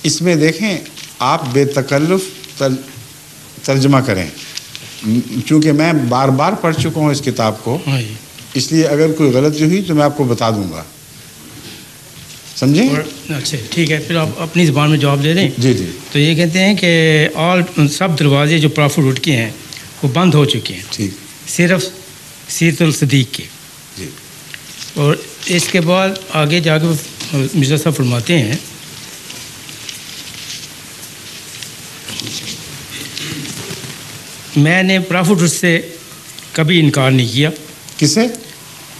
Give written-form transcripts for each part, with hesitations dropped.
اس میں دیکھیں آپ بے تکلف ترجمہ کریں، چونکہ میں بار بار پڑھ چکا ہوں اس کتاب کو، اس لیے اگر کوئی غلطی ہوئی تو میں آپ کو بتا دوں گا، سمجھیں؟ اچھا ٹھیک ہے، پھر آپ اپنی زبان میں جواب دے دیں۔ جی جی، تو یہ کہتے ہیں کہ سب دروازے جو پرافٹ روٹ کے ہیں وہ بند ہو چکے ہیں، ٹھیک، صرف سیرت الصدیق کے۔ جی، اور اس کے بعد آگے جا کے مرزا صاحب فرماتے ہیں میں نے پرافٹ روٹ سے کبھی انکار نہیں کیا۔ کس سے؟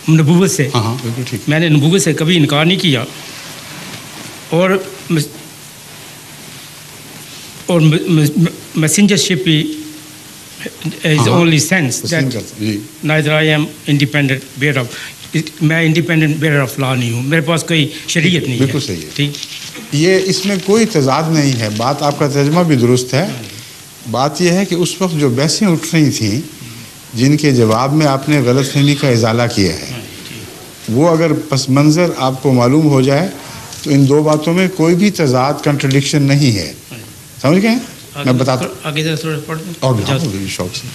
نبوت سے۔ ہاں بالکل ٹھیک۔ میں نے نبوت سے کبھی انکار نہیں کیا، اور messengership is only sense that neither I am independent bearer of، میں انڈیپینڈنٹ بیئر آف لا نہیں ہوں، میرے پاس کوئی شریعت نہیں ہے۔ بالکل صحیح ہے، ٹھیک، یہ اس میں کوئی تضاد نہیں ہے، بات آپ کا ترجمہ بھی درست ہے۔ بات یہ ہے کہ اس وقت جو بحثیں اٹھ رہی تھیں جن کے جواب میں آپ نے غلط فہمی کا ازالہ کیا ہے، وہ اگر پس منظر آپ کو معلوم ہو جائے تو ان دو باتوں میں کوئی بھی تضاد کنٹرڈکشن نہیں ہے، سمجھ گئے؟ میں بتاتا ہوں آگے ذرا تھوڑا پڑھ دیں۔ شوق سے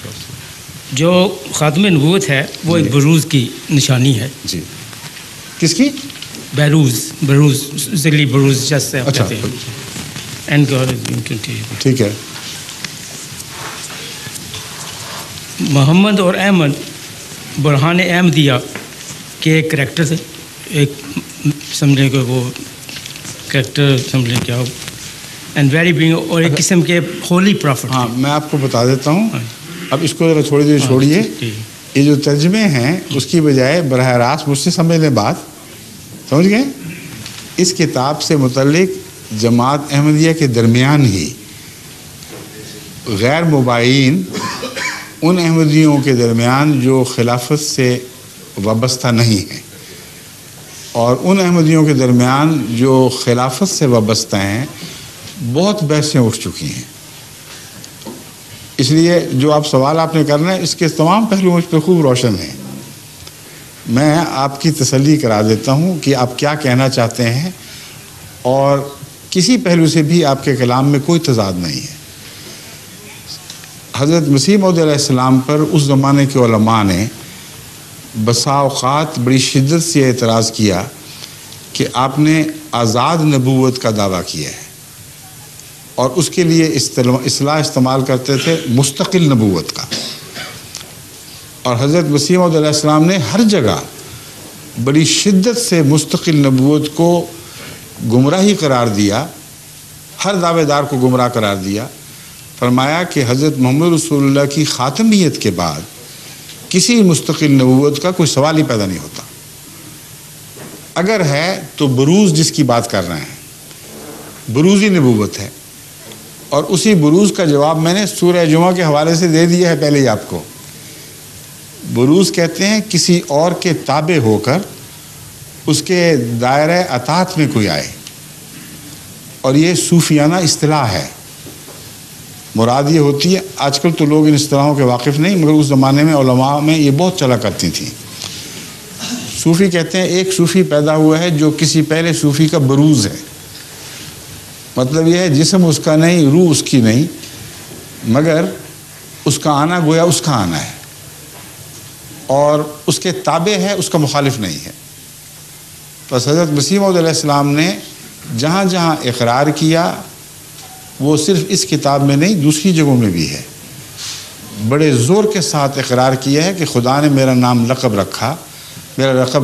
جو خاتم نبوت ہے وہ ایک بروز کی نشانی ہے۔ جی، کس کی؟ بروز ذلی بروز جیسے آپ اچھا، کہتے ہیں۔ And God is going to take. ٹھیک ہے۔ محمد اور احمد برہان احمدیہ کے ایک کریکٹر تھے، ایک سمجھیں کہ وہ کریکٹر سمجھیں کیا ہو، اینڈ ویری بینگ، اور ایک قسم کے ہولی پرافٹ۔ ہاں، میں آپ کو بتا دیتا ہوں، اب اس کو ذرا تھوڑی دیر چھوڑیے، یہ جو ترجمے ہیں اس کی بجائے براہ راست مجھ سے سمجھ لیں بات، سمجھ گئے؟ اس کتاب سے متعلق جماعت احمدیہ کے درمیان ہی غیر مبائین ان احمدیوں کے درمیان جو خلافت سے وابستہ نہیں ہیں، اور ان احمدیوں کے درمیان جو خلافت سے وابستہ ہیں، بہت بحثیں اٹھ چکی ہیں۔ اس لیے جو آپ سوال آپ نے کرنا ہے اس کے تمام پہلو مجھ پہ خوب روشن ہیں، میں آپ کی تسلی کرا دیتا ہوں کہ آپ کیا کہنا چاہتے ہیں، اور کسی پہلو سے بھی آپ کے کلام میں کوئی تضاد نہیں ہے۔ حضرت مسیح موعود علیہ السلام پر اس زمانے کے علماء نے بسا اوقات بڑی شدت سے اعتراض کیا کہ آپ نے آزاد نبوت کا دعویٰ کیا ہے، اور اس کے لیے اصطلاح استعمال کرتے تھے مستقل نبوت کا، اور حضرت مسیح موعود علیہ السلام نے ہر جگہ بڑی شدت سے مستقل نبوت کو گمراہی قرار دیا، ہر دعوے دار کو گمراہ قرار دیا۔ فرمایا کہ حضرت محمد رسول اللہ کی خاتمیت کے بعد کسی مستقل نبوت کا کوئی سوال ہی پیدا نہیں ہوتا، اگر ہے تو بروز جس کی بات کر رہے ہیں بروزی نبوت ہے، اور اسی بروز کا جواب میں نے سورہ جمعہ کے حوالے سے دے دیا ہے پہلے ہی آپ کو۔ بروز کہتے ہیں کسی اور کے تابع ہو کر اس کے دائرہ اطاعت میں کوئی آئے، اور یہ صوفیانہ اصطلاح ہے۔ مراد یہ ہوتی ہے، آج کل تو لوگ ان اصطلاحوں کے واقف نہیں، مگر اس زمانے میں علماء میں یہ بہت چلا کرتی تھیں۔ صوفی کہتے ہیں ایک صوفی پیدا ہوا ہے جو کسی پہلے صوفی کا بروز ہے، مطلب یہ ہے جسم اس کا نہیں، روح اس کی نہیں، مگر اس کا آنا گویا اس کا آنا ہے، اور اس کے تابع ہے، اس کا مخالف نہیں ہے۔ بس حضرت مسیح موعود علیہ السلام نے جہاں جہاں اقرار کیا، وہ صرف اس کتاب میں نہیں دوسری جگہوں میں بھی ہے، بڑے زور کے ساتھ اقرار کیا ہے کہ خدا نے میرا نام لقب رکھا، میرا لقب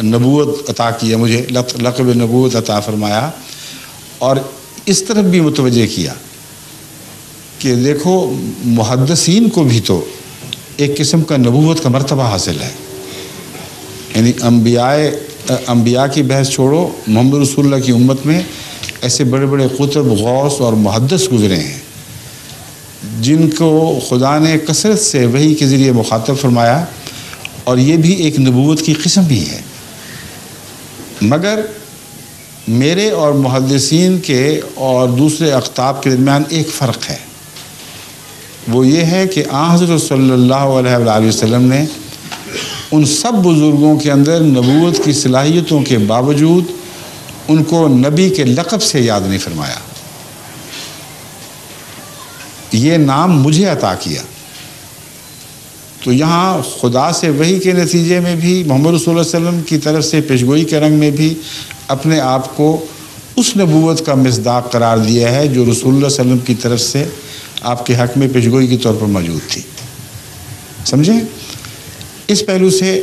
نبوت عطا کیا، مجھے لقب نبوت عطا فرمایا، اور اس طرف بھی متوجہ کیا کہ دیکھو محدثین کو بھی تو ایک قسم کا نبوت کا مرتبہ حاصل ہے، یعنی انبیاء کی بحث چھوڑو، محمد رسول اللہ کی امت میں ایسے بڑے بڑے قطب، غوث اور محدث گزرے ہیں جن کو خدا نے کثرت سے وحی کے ذریعے مخاطب فرمایا، اور یہ بھی ایک نبوت کی قسم بھی ہے۔ مگر میرے اور محدثین کے اور دوسرے اقطاب کے درمیان ایک فرق ہے، وہ یہ ہے کہ حضرت صلی اللہ علیہ وآلہ وسلم نے ان سب بزرگوں کے اندر نبوت کی صلاحیتوں کے باوجود ان کو نبی کے لقب سے یاد نہیں فرمایا۔ یہ نام مجھے عطا کیا۔ تو یہاں خدا سے وحی کے نتیجے میں بھی، محمد رسول اللہ علیہ وسلم کی طرف سے پیشگوئی کے رنگ میں بھی اپنے آپ کو اس نبوت کا مصداق قرار دیا ہے جو رسول اللہ صلی اللہ علیہ وسلم کی طرف سے آپ کے حق میں پیشگوئی کے طور پر موجود تھی۔ سمجھیں؟ اس پہلو سے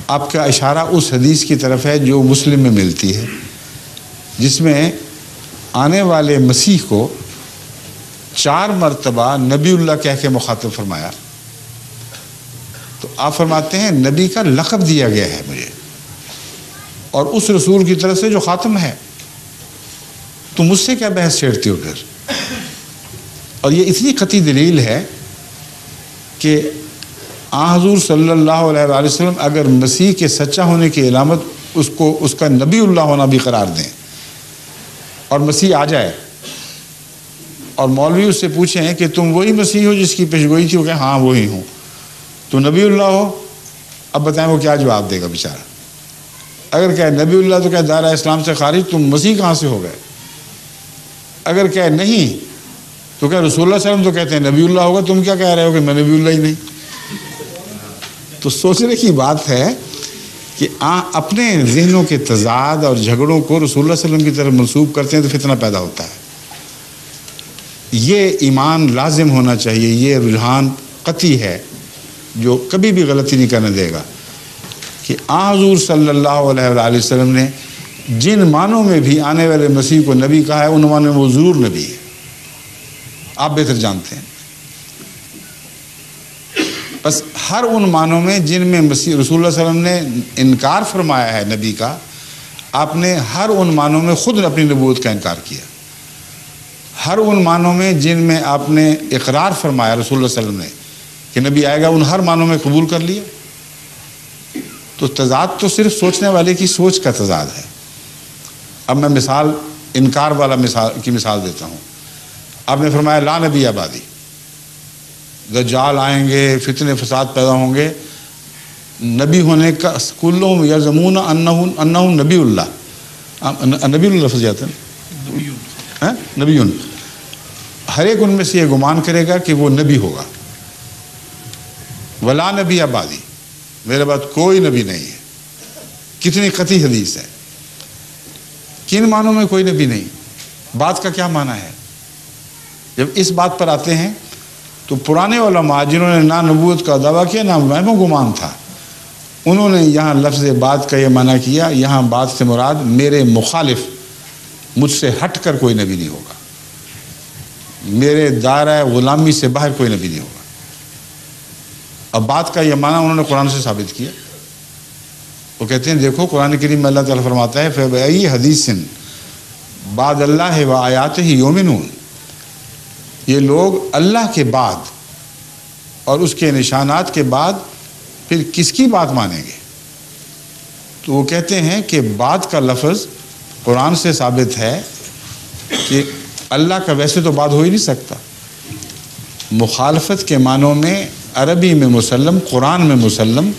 آپ کا اشارہ اس حدیث کی طرف ہے جو مسلم میں ملتی ہے، جس میں آنے والے مسیح کو 4 مرتبہ نبی اللہ کہہ کے مخاطب فرمایا۔ تو آپ فرماتے ہیں نبی کا لقب دیا گیا ہے مجھے، اور اس رسول کی طرف سے جو خاتم ہے، تو مجھ سے کیا بحث چھیڑتے ہو پھر؟ اور یہ اتنی قطعی دلیل ہے کہ حضور صلی اللہ علیہ وآلہ وسلم اگر مسیح کے سچا ہونے کی علامت اس کا نبی اللہ ہونا بھی قرار دیں، اور مسیح آ جائے اور مولوی اس سے پوچھیں کہ تم وہی مسیح ہو جس کی پیشگوئی تھی، وہ کہیں ہاں وہی ہوں، تو نبی اللہ ہو، اب بتائیں وہ کیا جواب دے گا بیچارہ؟ اگر کہے نبی اللہ تو کہے دائرہ اسلام سے خارج، تم مسیح کہاں سے ہو گئے؟ اگر کہے نہیں تو کہے رسول اللہ صلی اللہ علیہ وسلم تو کہتے ہیں نبی اللہ ہوگا، تم کیا کہہ رہے ہو کہ میں نبی اللہ ہی نہیں؟ تو سوچنے کی بات ہے کہ اپنے ذہنوں کے تضاد اور جھگڑوں کو رسول اللہ صلی اللہ علیہ وسلم کی طرف منسوب کرتے ہیں تو فتنہ پیدا ہوتا ہے۔ یہ ایمان لازم ہونا چاہیے، یہ رجحان قطعی ہے جو کبھی بھی غلطی نہیں کرنے دے گا کہ حضور صلی اللہ علیہ وآلہ وسلم نے جن معنوں میں بھی آنے والے مسیح کو نبی کہا ہے، ان معنوں میں وہ ضرور نبی ہے، آپ بہتر جانتے ہیں۔ بس ہر ان معنوں میں جن میں مسیح رسول اللہ صلی اللہ علیہ وسلم نے انکار فرمایا ہے نبی کا، آپ نے ہر ان معنوں میں خود اپنی نبوت کا انکار کیا۔ ہر ان معنوں میں جن میں آپ نے اقرار فرمایا رسول اللہ صلی اللہ علیہ وسلم نے کہ نبی آئے گا، ان ہر معنوں میں قبول کر لیا۔ تو تضاد تو صرف سوچنے والے کی سوچ کا تضاد ہے۔ اب میں مثال انکار والا مثال دیتا ہوں۔ آپ نے فرمایا لا نبی آبادی، دجال آئیں گے، فتنے فساد پیدا ہوں گے، نبی ہونے کا کلہم یزعمون انہم نبی اللہ، نبی اللہ لفظ جاتا ہے نبی، ہر ایک ان میں سے یہ گمان کرے گا کہ وہ نبی ہوگا۔ ولا نبی آبادی، میرے بعد کوئی نبی نہیں ہے۔ کتنی قطعی حدیث ہے۔ کن معنوں میں کوئی نبی نہیں؟ بات کا کیا معنی ہے؟ جب اس بات پر آتے ہیں تو پرانے علماء جنہوں نے نہ نبوت کا دعویٰ کیا نہ وہم و گمان تھا، انہوں نے یہاں لفظ بات کا یہ معنی کیا، یہاں بات سے مراد میرے مخالف، مجھ سے ہٹ کر کوئی نبی نہیں ہوگا، میرے دائرہ غلامی سے باہر کوئی نبی نہیں ہوگا۔ اب بات کا یہ معنی انہوں نے قرآن سے ثابت کیا۔ وہ کہتے ہیں دیکھو قرآن کریم میں اللہ تعالیٰ فرماتا ہے فَبِأَيِّ حَدِيثٍ بَعْدَ اللَّهِ وَآيَاتِهِ يُؤْمِنُونَ، یہ لوگ اللہ کے بعد اور اس کے نشانات کے بعد پھر کس کی بات مانیں گے؟ تو وہ کہتے ہیں کہ بات کا لفظ قرآن سے ثابت ہے کہ اللہ کا ویسے تو بات ہو ہی نہیں سکتا۔ مخالفت کے معنوں میں عربی میں مسلم، قرآن میں مسلم،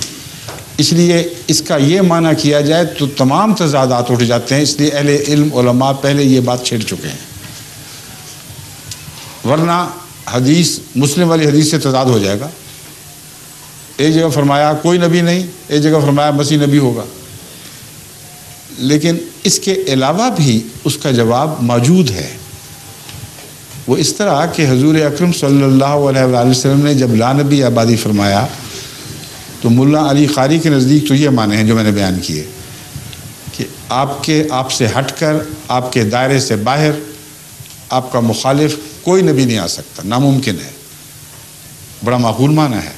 اس لیے اس کا یہ معنی کیا جائے تو تمام تضادات اٹھ جاتے ہیں، اس لیے اہل علم علماء پہلے یہ بات چھیڑ چکے ہیں، ورنہ حدیث مسلم والی حدیث سے تضاد ہو جائے گا۔ ایک جگہ فرمایا کوئی نبی نہیں، ایک جگہ فرمایا مسیح نبی ہوگا، لیکن اس کے علاوہ بھی اس کا جواب موجود ہے۔ وہ اس طرح کہ حضور اکرم صلی اللہ علیہ وآلہ وسلم نے جب لا نبی آبادی فرمایا تو ملا علی قاری کے نزدیک تو یہ معنی ہیں جو میں نے بیان کیے کہ آپ سے ہٹ کر، آپ کے دائرے سے باہر، آپ کا مخالف کوئی نبی نہیں آ سکتا، ناممکن ہے، بڑا معقول معنی ہے۔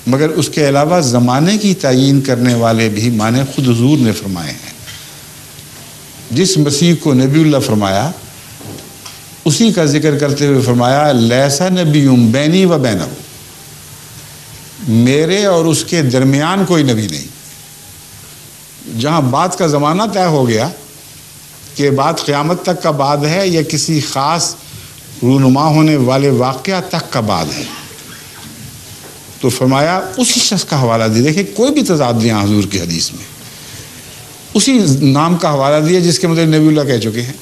مگر اس کے علاوہ زمانے کی تعیین کرنے والے بھی معنی خود حضور نے فرمائے ہیں۔ جس مسیح کو نبی اللہ فرمایا اسی کا ذکر کرتے ہوئے فرمایا لیسا نبی بینی و بینہ، میرے اور اس کے درمیان کوئی نبی نہیں۔ جہاں بات کا زمانہ طے ہو گیا کہ بات قیامت تک کا بعد ہے یا کسی خاص رونما ہونے والے واقعہ تک کا بعد ہے، تو فرمایا اسی شخص کا حوالہ دیا۔ دیکھیں کوئی بھی تضاد دیا حضور کی حدیث میں، اسی نام کا حوالہ دیا جس کے مطلب نبی اللہ کہہ چکے ہیں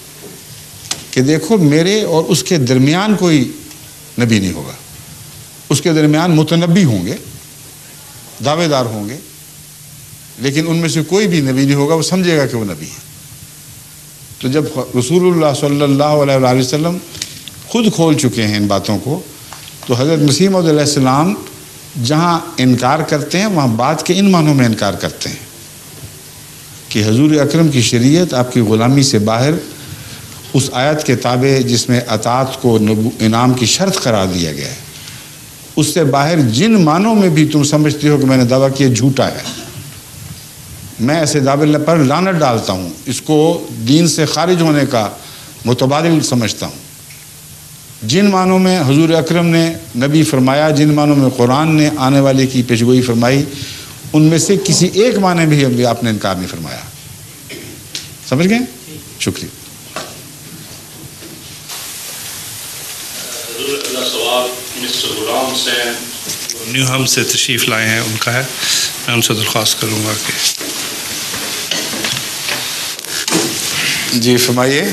کہ دیکھو میرے اور اس کے درمیان کوئی نبی نہیں ہوگا. اس کے درمیان متنبی ہوں گے، دعوے دار ہوں گے، لیکن ان میں سے کوئی بھی نبی نہیں ہوگا، وہ سمجھے گا کہ وہ نبی ہے. تو جب رسول اللہ صلی اللہ علیہ وآلہ وسلم خود کھول چکے ہیں ان باتوں کو، تو حضرت مسیح موعود علیہ السلام جہاں انکار کرتے ہیں وہاں بات کے ان معنوں میں انکار کرتے ہیں کہ حضور اکرم کی شریعت آپ کی غلامی سے باہر، اس آیت کے تابع جس میں اطاعت کو انعام کی شرط قرار دیا گیا ہے، اس سے باہر جن معنوں میں بھی تم سمجھتے ہو کہ میں نے دعویٰ کیا جھوٹا ہے، میں ایسے دعوے پر لعنت ڈالتا ہوں، اس کو دین سے خارج ہونے کا متبادل سمجھتا ہوں. جن معنوں میں حضور اکرم نے نبی فرمایا، جن معنوں میں قرآن نے آنے والے کی پیشگوئی فرمائی، ان میں سے کسی ایک معنی بھی آپ نے انکار نہیں فرمایا. سمجھ گئے؟ شکریہ. اگلا سوال مسٹر غلام حسین نیوہم سے تشریف لائے ہیں، ان کا ہے. میں ان سے درخواست کروں گا کہ جی فرمائیے.